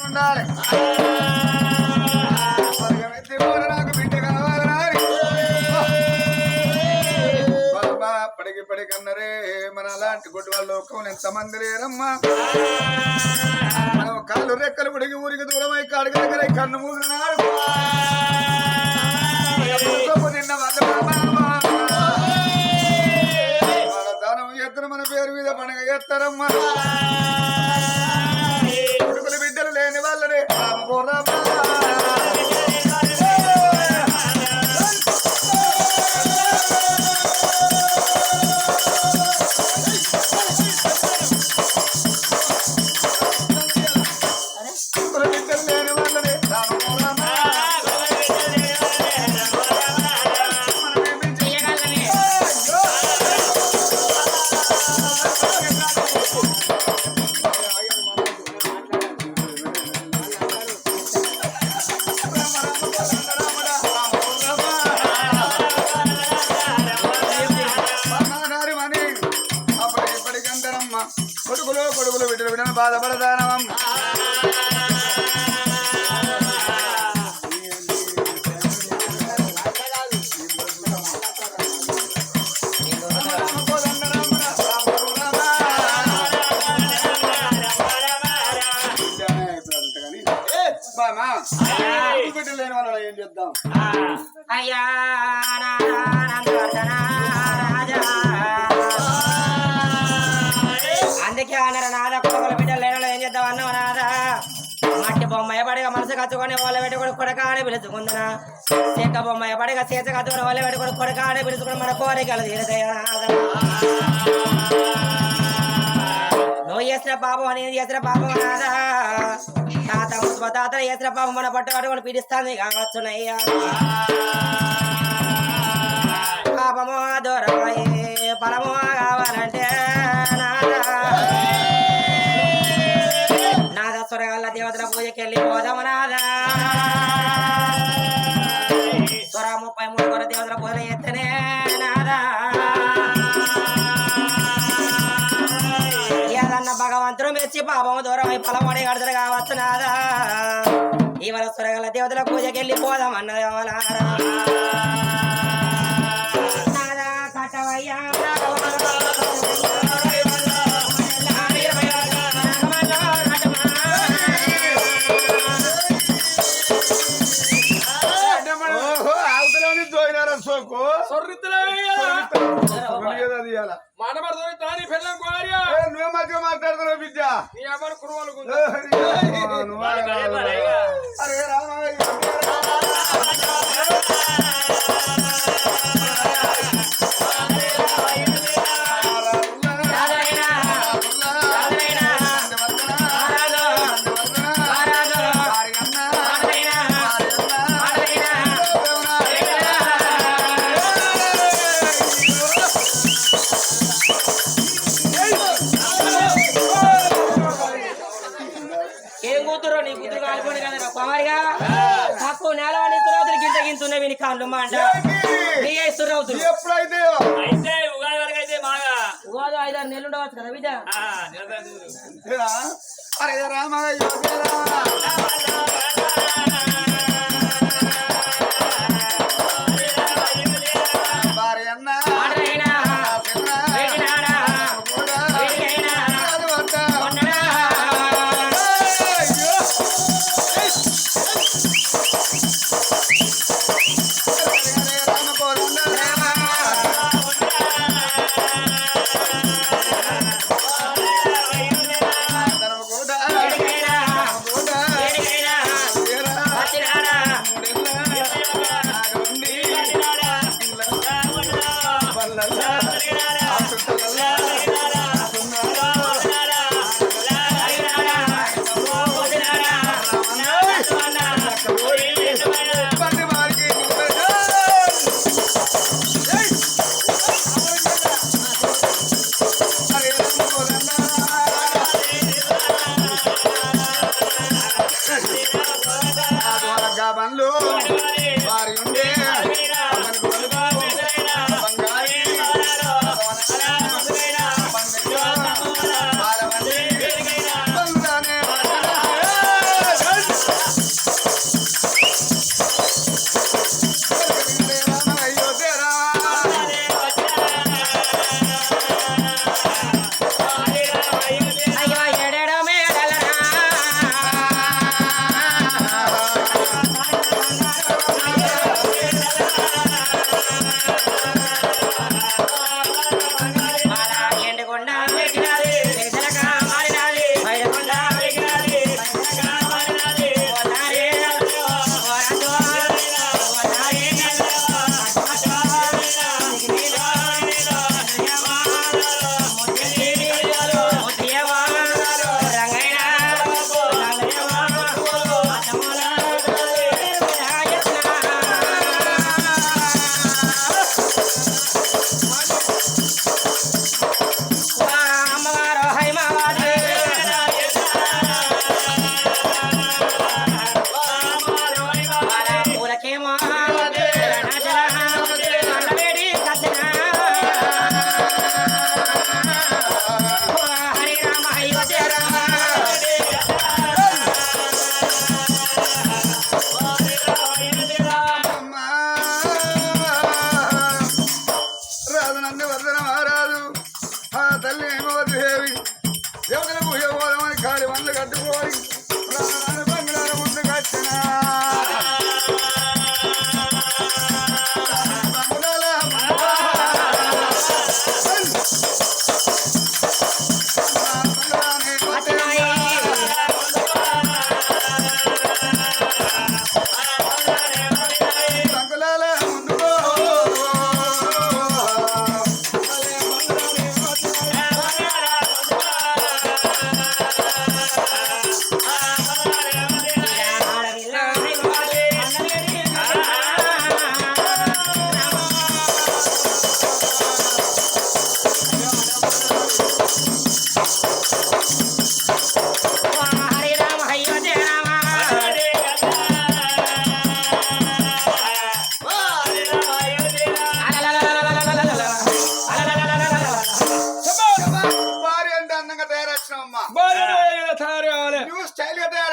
ఉండాలి నాకు బిడ్డ కావాలని పడికి పడికన్నరే మన అలాంటి గుడ్డి వాళ్ళ లోకం ఎంతమంది లేరమ్మా మనం కాళ్ళు రెక్కలు ఉడికి ఊరికి దూరమై కాడికి దగ్గర కన్ను మూసినాడు తిన్న మన దానం ఎత్తున మన పేరు మీద పండుగ చేస్తారమ్మా కొడుకులు బిడ్డలు లేని వాళ్ళనే కొడుకులు బిడ్డలు బిడ్డను బాధపడతానమ్మ బిడ్డలు లేని వాళ్ళ ఏం చేద్దాం అయ్యా అందుకే అన్నారు నాదా కొడుకుల బిడ్డలు లేనలో ఏం చేద్దాం అన్నావు నాదా మట్టి బొమ్మ పడిగా మనసు కచ్చుకొని వాళ్ళ పెట్టుకుని కొడకానే పిలుచుకుందునా చెక్క బొమ్మ పడిగా చేత కచ్చుకొని వాళ్ళ పెట్టుకుని కొడకానే పిలుచుకుని మన కోరికలు తీరుతాయా నువ్వు చేసిన పాపం నేను చేసిన పాపం నాదా తాత ముత్మ తాత చేసిన పాపం మన పట్టు పట్టుకొని పీడిస్తాంది కావచ్చునయ్యా పాపమో దూరమయ్యే ఫలమో కావాలంటే నాదా స్వరగాళ్ళ దేవతల పూజకి వెళ్ళి పోదాము నాదా స్వర 33 కొర దేవతల పూజలు ఎత్తనే నాదా ఏదన్నా భగవంతుడు మెచ్చి పాపము దూరం అయి ఫలమని గడుదరు కావచ్చు నాదా ఇవాళ స్వరగాళ్ళ దేవతల పూజకి వెళ్ళి పోదాం అన్నది నాదా కట్టవయ్యా నువ్వే మధ్య మాట్లాడుతున్నావు బిడ్డ అరే రామయ్య కాళ్ళు మాట ఎప్పుడైతే ఉగాది వరకు అయితే బాగా ఉగాది 5-6 నెలలు ఉండవచ్చు కదా బిడ్డ అరే రామయ్య బండ్లు వారి ఉండే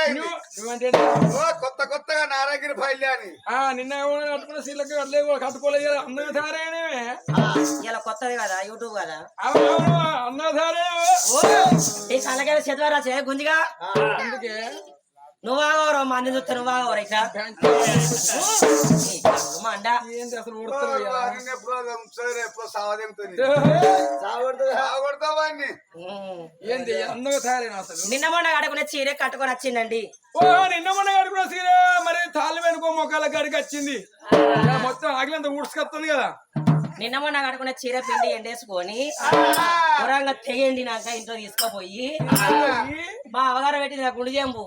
అయింది నువ్వంటే ఓ కొత్తగా నారాయణగిరి ఫైల్ అని నిన్న కట్టుకున్న సీట్లకి కట్టుకోలేదు అందరూ సారేనే ఇలా కొత్తది కదా యూట్యూబ్ కదా అవునవును అందరూ సారే ఈ కళ్ళకెళ్ళి చదివారా చే గుంజిగా అందుకే నువ్వు ఆగవరు మంది చూస్తే నువ్వు ఆగవరు ఇట్లా మండ ఏంటి అసలు ఊడుతారు ఎప్పుడో సావదెంగుతుంది సాగొడతావాన్ని ఏంటి అందరూ సారేనా అసలు నిన్న మొన్న కట్టుకునే చీరే కట్టుకొని వచ్చిందండి ఓ నిన్న మొన్న కడుకున్న సీరే మరి తాళ్ళు వెనుకో మొక్కల గడికి వచ్చింది మొత్తం ఆగిలంత ఊడ్చుకొస్తుంది కదా నిన్న మొన్న కట్టుకునే చీర పిండి ఎండేసుకొని దూరంగా తెగండి నాక ఇంట్లో తీసుకుపోయి మా అవగారు పెట్టింది నాకు గుడి చెంబు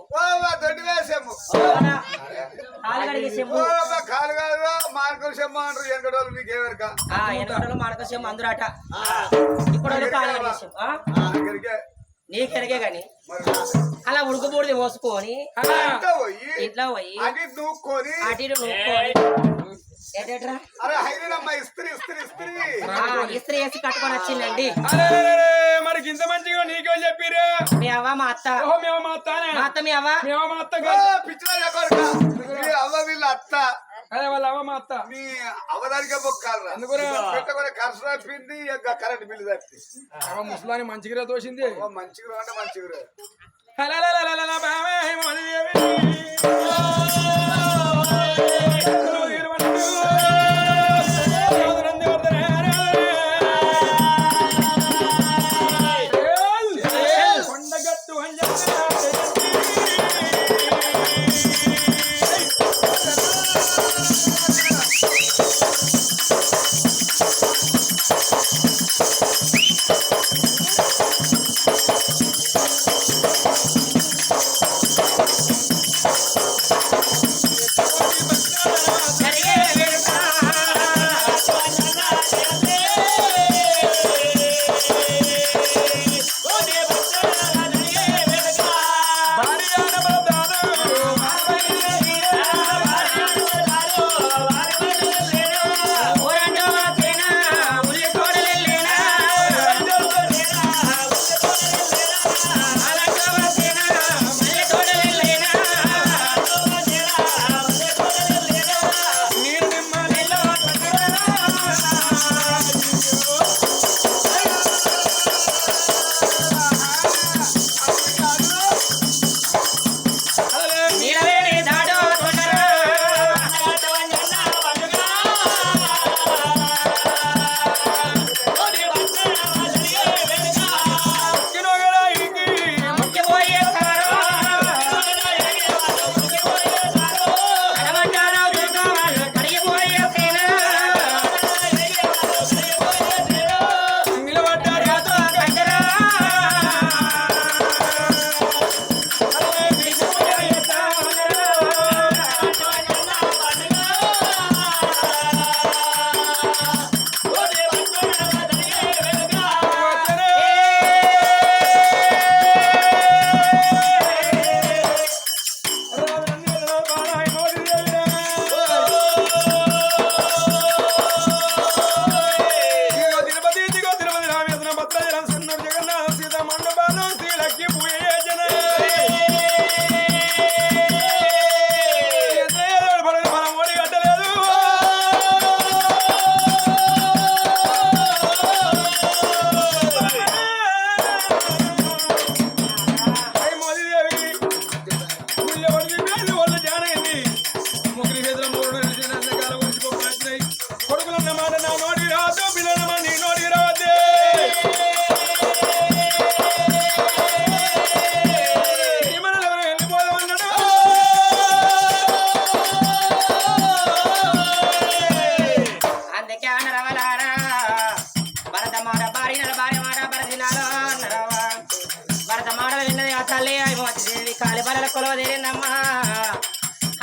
దొడ్డి వేసాము కాలు కడిగే చెంబు కాలు కాదు మార్కలు చెమ్మ అంటారు ఎనకడోళ్ళు మీకు ఏమరిక ఎనకడలో మాడక చెంబు అందురాట ఇప్పుడు కాలు కడిగే చెంబు నీకెరగే గాని అలా ఉడుకుబూడిది పోసుకొని ఇంట్లో పోయి అది దూక్కొని అటు ఇటు నూక్కొని ఏంటట్రా ఇస్త్రీ వేసి కట్టుకొని వచ్చిందండి మరి ఇంత మంచిగా నీకే చెప్పిరా మీ అవ్వ మా అత్త మేము మా అత్తనే మా అత్త మీ అవ్వ మేము మా అత్త అవ్వ వీళ్ళ అత్త అదే వాళ్ళ అవ్వ మా అత్త మీ అవదానికే బొక్కాలరా అందుకనే పెట్టకొని ఖర్చు తప్పింది కరెంట్ బిల్లు తప్పి అవ్వ ముసలాని మంచిగా తోసింది మంచిగా అంటే మంచిగా కొండగట్టు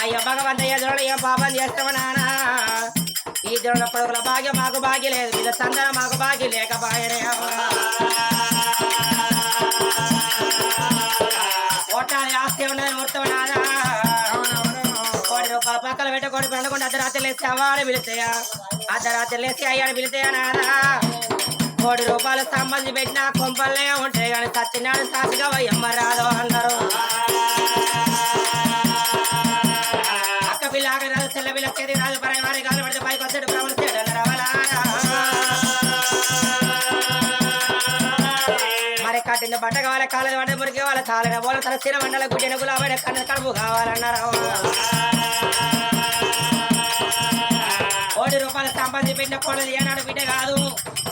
అయ్యో భగవంతయ్య జోడు ఏ పాపం చేస్తావు నానా ఈ జోడ పొడుగుల భాగ్యం మాకు భాగ్య లేదు వీళ్ళ సందన మాకు భాగ్యం లేకపోయే ఓటాలి ఆస్తి ఉన్నది మొత్తం నాదా ₹1 పక్కన పెట్టుకోడి పండుకుంటే అర్ధరాత్రి లేచి అవ్వాలి పిలుతాయా అర్ధరాత్రి లేచి అయ్యాడు పిలుతాయా నాదా ₹1 సంబంధి పెట్టినా కొంపల్లే ఉంటాయి కానీ సత్యనాడు సాక్షిగా వయ్యమ్మ రాదు అందరూ అక్క పిల్ల ఆగ రాదు చెల్ల పిల్ల చేతి రాదు పరాయి వారి గాలి పడితే పైకి వచ్చాడు బ్రాహ్మణ చేయడం రావాలా మరి కట్టిన బట్ట కావాలి కాలని వంట మురికి కావాలి చాలిన బోల తన స్థిర మండల గుడ్డిన గులాబైన కన్ను కడుపు కావాలన్నారు ₹1 సంపాదించి పెట్టిన కోడలు ఏనాడు బిడ్డ కాదు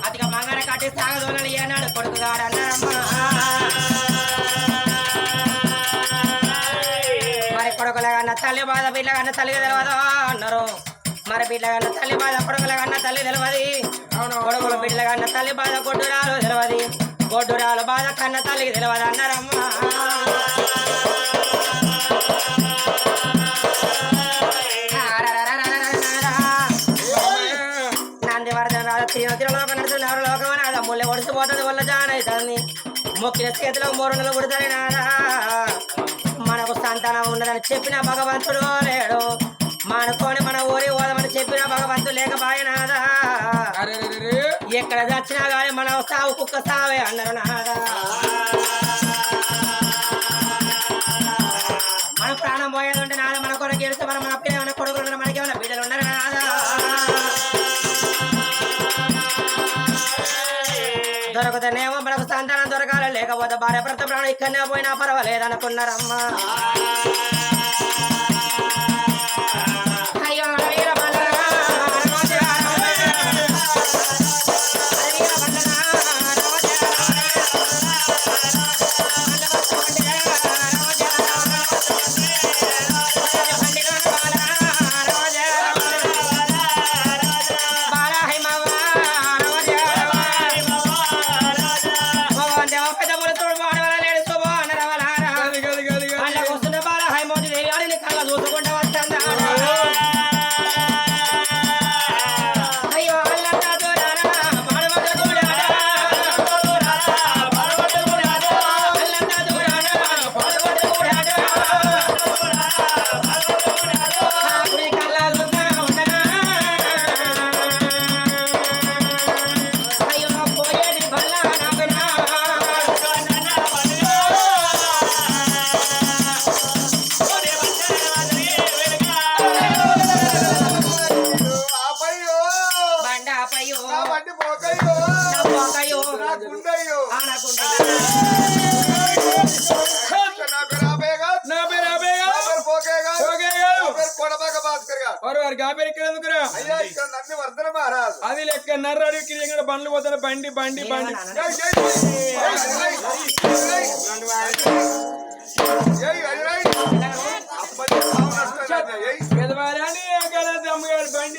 అతిగా మంగార కట్టి సాగదోనలు ఏనాడు కొడుకు కాడన్నారమ్మా మరి కొడుకులగన్న తల్లి బాధ బిడ్డగన్న తల్లి తెలియదు అన్నారు మరి బిడ్డగన్న తల్లి బాధ కొడుకులగన్న తల్లి తెలియదు కొడుకుల బిడ్డలగన్న తల్లి బాధ గొడ్డురాలు తెలియదు గొడ్డురాలు బాధ కన్న తల్లికి తెలియదు అన్నారమ్మా లోకమనాథ ముళ్ళ ఒడిసిపోతుంది వల్ల జాన్ అవుతుంది మొక్కిన చేతిలో 3 నెలలు కుడతాయి నాదా మనకు సంతానం ఉన్నదని చెప్పిన భగవంతుడు లేడు మనతోని మన ఊరి పోదామని చెప్పిన భగవంతుడు లేకపాయ నాదా ఎక్కడ చచ్చినా కానీ మన సావు కుక్క సావే అన్నారు నాదా మన ప్రాణం పోయేది ఉంటే నాదా మన కొరకు గెలిస్తే మన పిల్ల ఏమైనా కొడుకులు ఉన్నారు మనకేమైనా బిడ్డలు ఉన్నారు నాదా దొరకదనేమో మనకు సంతానం దొరకాలి లేకపోతే భార్య భర్త ప్రాణం ఇక్కడనే పోయినా పర్వాలేదు అనుకున్నారమ్మా అయ్యో అది లెక్క నర్రాడు బండ్లు పోతారు బండి బండి బండి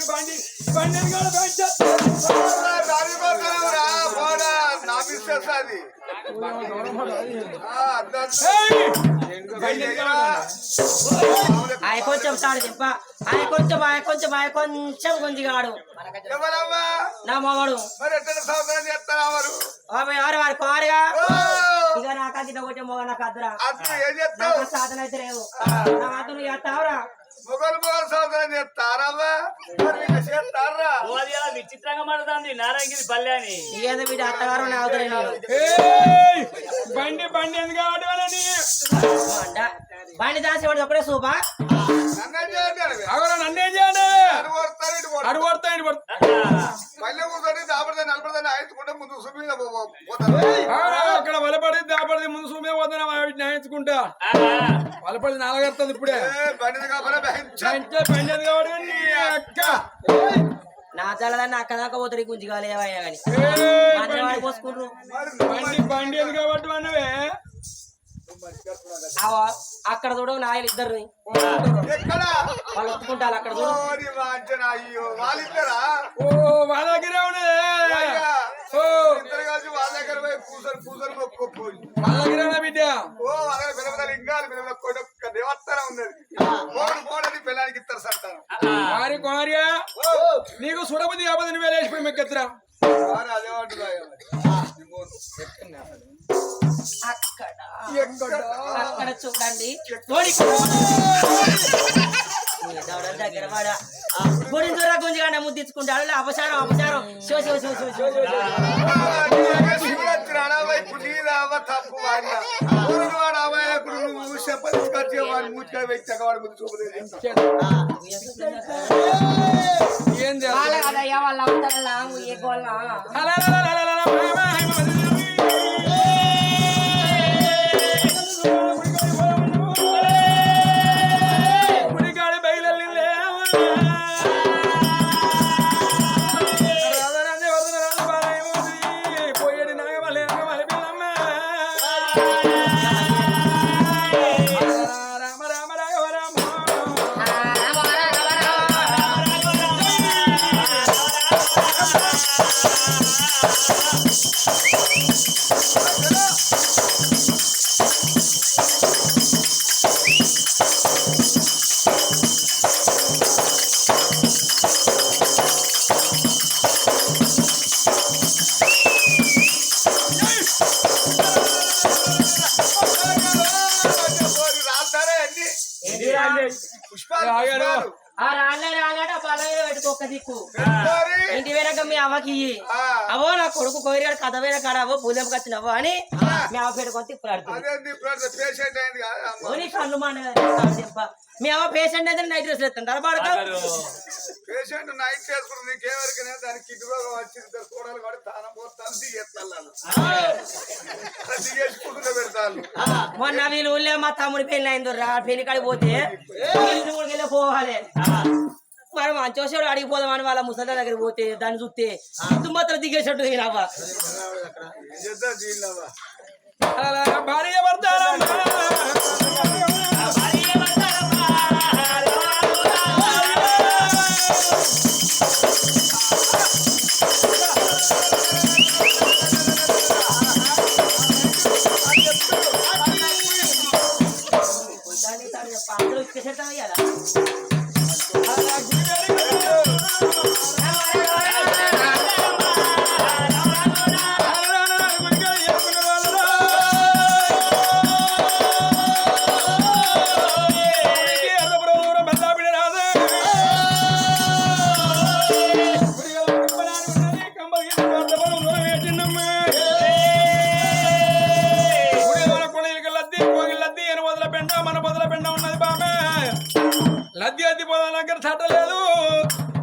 బండి బండి బండి ఆయన కొంచెం సాడు చెప్ప ఆయన కొంచెం గుంజిగాడు నా మగడు ఎవరు వారి కుమారుగా ఇక నాకు అంత కొట్టే మొగ నాకు అద్దరా సాధన అయితే లేవు నా మాత్రం చేస్తావురా మొగలు సంవత్సరం చేస్తారమ్మా విచిత్రంగా మాట్లాడుతుంది నారాయణగిరి పల్లె అని ఏదో వీడి అత్తగారు నావుతారే బండి బండి ఎందుకు కావడం బండి దాసేవాడు అప్పుడే సూపా నన్నేం చేయండి అడుగుతా అక్కడ వలపడి దాపడి ముందు సూమే పోతున్నా న్యాయించుకుంటా వలపడి నాలుగేస్తుంది ఇప్పుడే బండి అక్క నా చల్లదాన్ని అక్క దాకా పోతారు గుంజి కాలేవయ్యా కానీ పోసుకుంటారు బండి బండి ఎందుకు కాబట్టి అన్నవే అక్కడ చూడు నాయలు ఇద్దరు వాళ్ళు ఒప్పుకుంటారు అక్కడ చూడు వాళ్ళ దగ్గరే ఉన్నదే వాళ్ళ దగ్గర బిడ్డ దేవస్థానం ఉన్నది పోడని పిల్లలకి ఇస్తారు సంతానం వారి కుమార్యా నీకు సుడబుద్ధి కాబట్టి నువ్వు వేలేసిపోయి మెక్కెత్తరా అక్కడ చూడండి దగ్గర వాడ గుడి దూర గుంజి కంటే ముద్దించుకుంటాడు అపచారం వచ్చిన అడవైపు నీ రావ తప్పు వాడినా వాడు అవాయకుడు నువ్వు చెప్పచ్చి వాడి మూతికాయ వ్యక్తి వాడి ముందు చూపలేదు ఏం చేయాలి వాళ్ళ కదయ్యా వాళ్ళ అవుతారా ఏ గోళ్ళ పుష్పాలు ఆ రాళ్ళ బలమే పెట్టుకో ఒక దిక్కు ఇంటి వేరక మీ అవ్వకి అవో నా కొడుకు కోరిగాడు కథ వేర కాడవో పూజకి వచ్చినవో అని మీ అవ్వ పెట్టుకొని తిప్పులాడుతుంది పేషెంట్ అయింది ఓని కళ్ళు మాన చెప్ప మీ అవ్వ పేషెంట్ అయితే నైట్ డ్రెస్ ఎత్తాను తరబాడుతా పేషెంట్ నైట్ చేసుకుంటే నీకేవరికైనా దానికి కిడ్నీ రోగం వచ్చింది కూడలు కూడా దానం పోతాను దిగేసుకుంటూ పెడతాను మొన్న వీళ్ళు ఊళ్ళో మా తమ్ముడి పెళ్లి అయింది రా పెళ్లి కాడికి పోతే వెళ్ళి పోవాలి మరి మంచి వచ్చాడు అడిగిపోదామని వాళ్ళ ముసలి దగ్గర పోతే దాన్ని చూస్తే మాత్రం దిగేసట్టు అవ్వ భార్య పడతారా పాత్రలు ఇచ్చేసేద్దాం అయ్యారా లద్ది అద్ది పోదా దగ్గర చట్టలేదు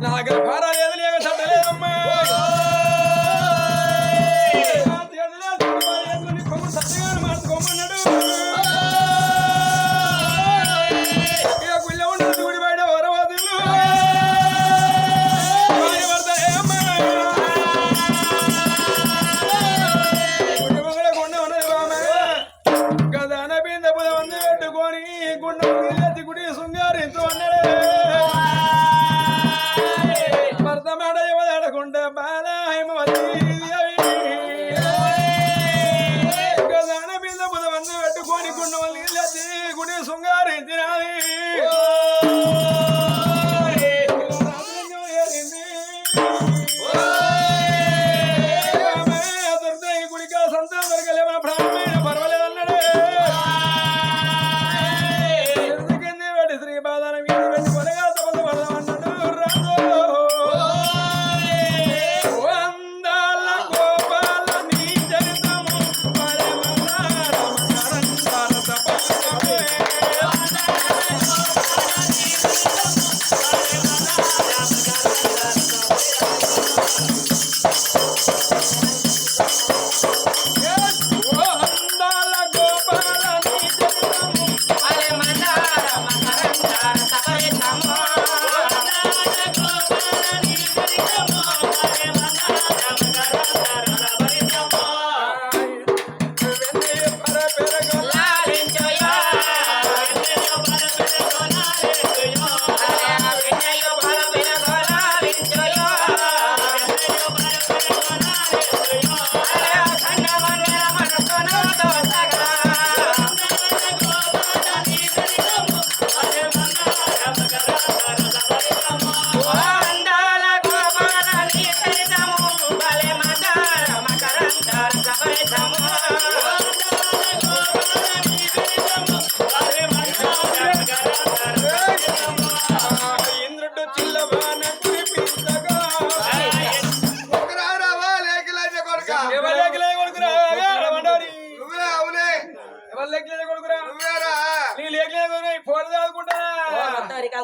నా దగ్గర భారా లేదు లేక చట్టలేదమ్మా సత్యగారు మార్చుకోమన్నాడు ఇక గుళ్ళ ఉండదు గుడి బయట వరవాదులు గుండె ఉన్నది బామె గదాన బిందె పుద మంది పెట్టుకొని గుండె గుడి శృంగారించు అన్నాడే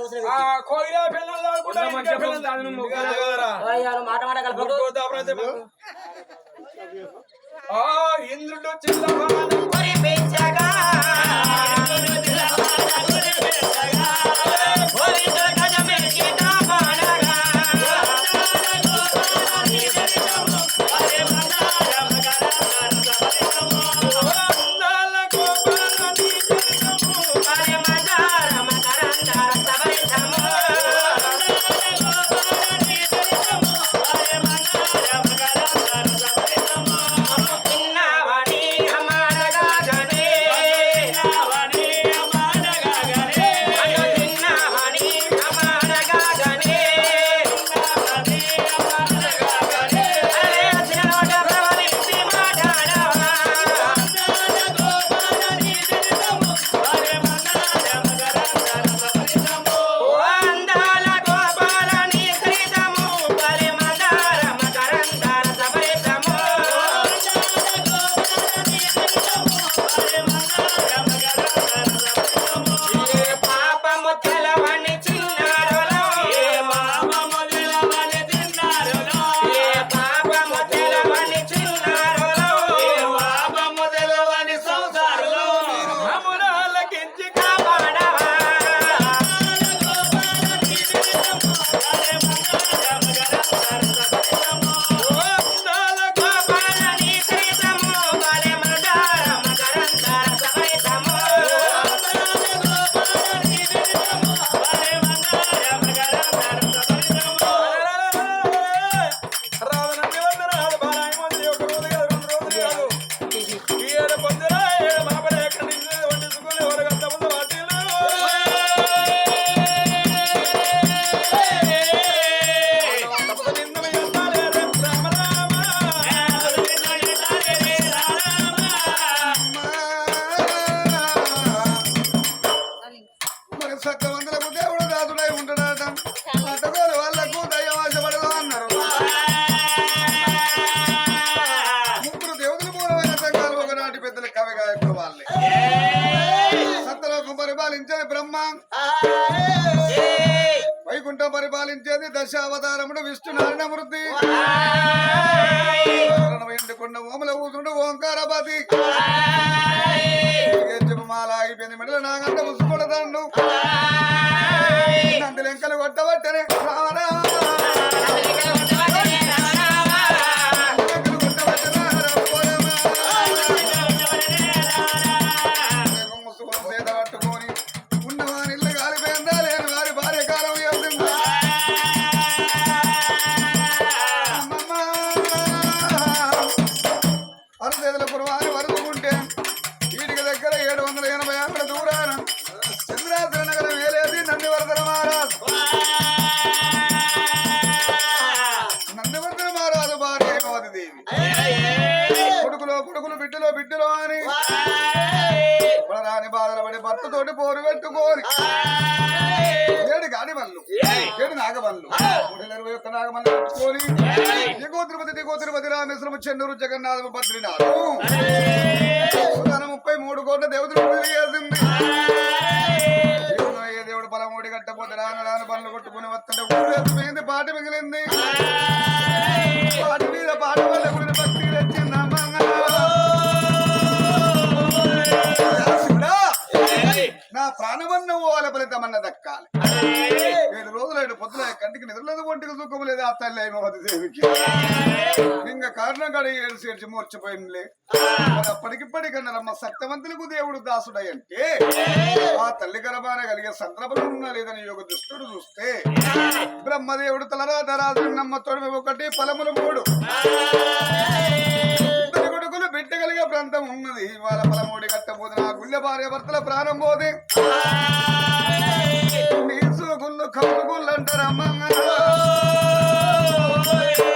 కూర్చొని ఆ కోయిలా పిల్లలు ఆడుకుంటా మంచిగా పిల్లలు ఆడును మొక్కలు కదరా మాట మాట కలపకు ఆ ఇంద్రుడు చిన్నవాడు పెంచగా సత్యవంతులకు దేవుడు దాసుడై ఉంటాడట. అత్తగారు వాళ్ళకు దయ్యవాసపడదు అన్నారు. ముగ్గురు దేవుదులు మూలమైన సంఘాలు ఒకనాటి పెద్దల కవి గాయకులు వాళ్ళే. సత్యలోకం పరిపాలించేది బ్రహ్మ, వైకుంఠం పరిపాలించేది దశావతారముడు విష్ణునారాయణమూర్తి, ఎండుకొండ ఓముల ఊసుడు ఓంకారపతి, జపమాల అయిపోయింది మెడల నాగంట ముసుకొడతాడు, నంది లెంకలు కొట్టబట్టనే ముసుగులు చేత పట్టుకొని ఉన్నవాని ఇల్లు కాలిపోయిందా లేని వారి భార్య కాలం వెళ్తుంది. అరుదేదుల పురవాని వరుదుకుంటే వీటికి దగ్గర 780 అక్కడ దూరాన చంద్రాద్రి నగరం వేలేది నందివర్ధన మహారాజు. నందివర్ధన మహారాజు భార్య హేమవతి దేవి, కొడుకులు బిడ్డలో అని రాని బాధలు పడి భర్తతోటి పోరు పెట్టుకోని 7 గాడి బళ్ళు 7 నాగబళ్ళు 121 నాగబళ్ళు పెట్టుకొని దిగో తిరుపతి రామేశ్వరము చెన్నూరు జగన్నాథము బద్రీనాథు 33 కోట్ల దేవతలు పూజలు చేసింది. ఏ దేవుడు పొలమూడి కట్టపోతే రాను పనులు కొట్టుకుని వస్తుంటే ఊరు ఎత్తుపోయింది, పాట మిగిలింది. పాట మీద పాట వల్ల గుడిని భక్తి తెచ్చిందమ్మా. నా ప్రాణమన్న ఓల ఫలితమన్న దక్కాలి. 7 రోజులు 7 పొద్దుల కంటికి నిద్రలేదు, ఒంటికి సుఖం లేదు. ఆ తల్లి హేమవతి దేవికి ఇంకా కారణం కాడ ఏడ్చి మూర్చిపోయిందిలే. అప్పటికిప్పటికన్నా రమ్మ సత్యవంతులకు దేవుడు దాసుడై అంటే ఆ తల్లి గర్భాన కలిగే సందర్భం ఉన్నా లేదని యోగ దుష్టుడు చూస్తే బ్రహ్మదేవుడు తలరాధరాజు నమ్మతోడు 1 ఫలములు 3 కొడుకులు బిడ్డ కలిగే ప్రాంతం ఉన్నది. వాళ్ళ ఫలమూడి కట్టబోదు నా గుళ్ళె భార్య భర్తల ప్రాణం పోది గుళ్ళు కౌలు గుళ్ళు అంటారమ్మ.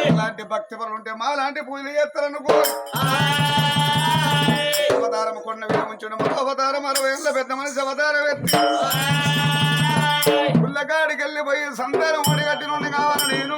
ఇలాంటి భక్తి పనులు ఉంటే మా లాంటి పూజలు చేస్తారనుకో. అవతారం కొండ మీద ఉంచడం అవతారం 60 ఏళ్ళ పెద్ద మనిషి అవతారం ఎత్తి గుళ్ళకాడికి వెళ్ళిపోయి సంతానం ఒడి కట్టి నుండి కావాలి నేను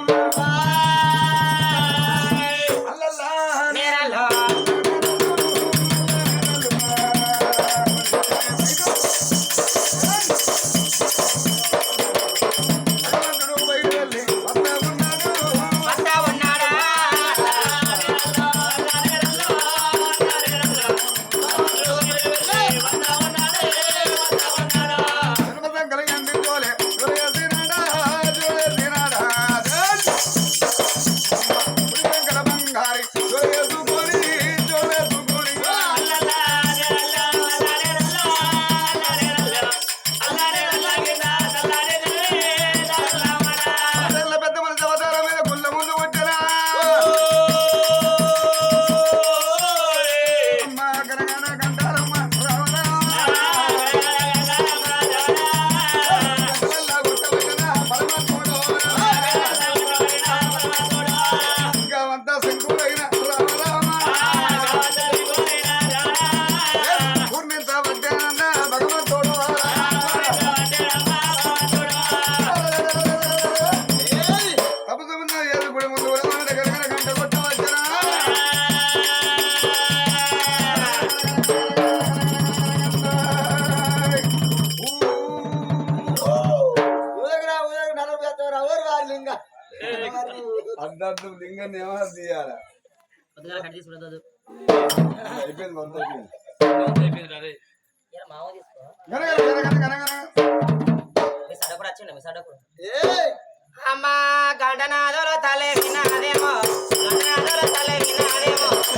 అడ్డద్దు లింగాన్ని ఏమన్నా తీయాల పొద్దుగాల కట్ తీసుకుంటుంది అయిపోయింది మొత్తం అయిపోయింది. మావ తీసుకో గనగన గనగన గనగన. మీ సడ కూడా వచ్చిండ మీ సడ కూడా ఏయ్ అమ్మా గంటనాథుల తల్లి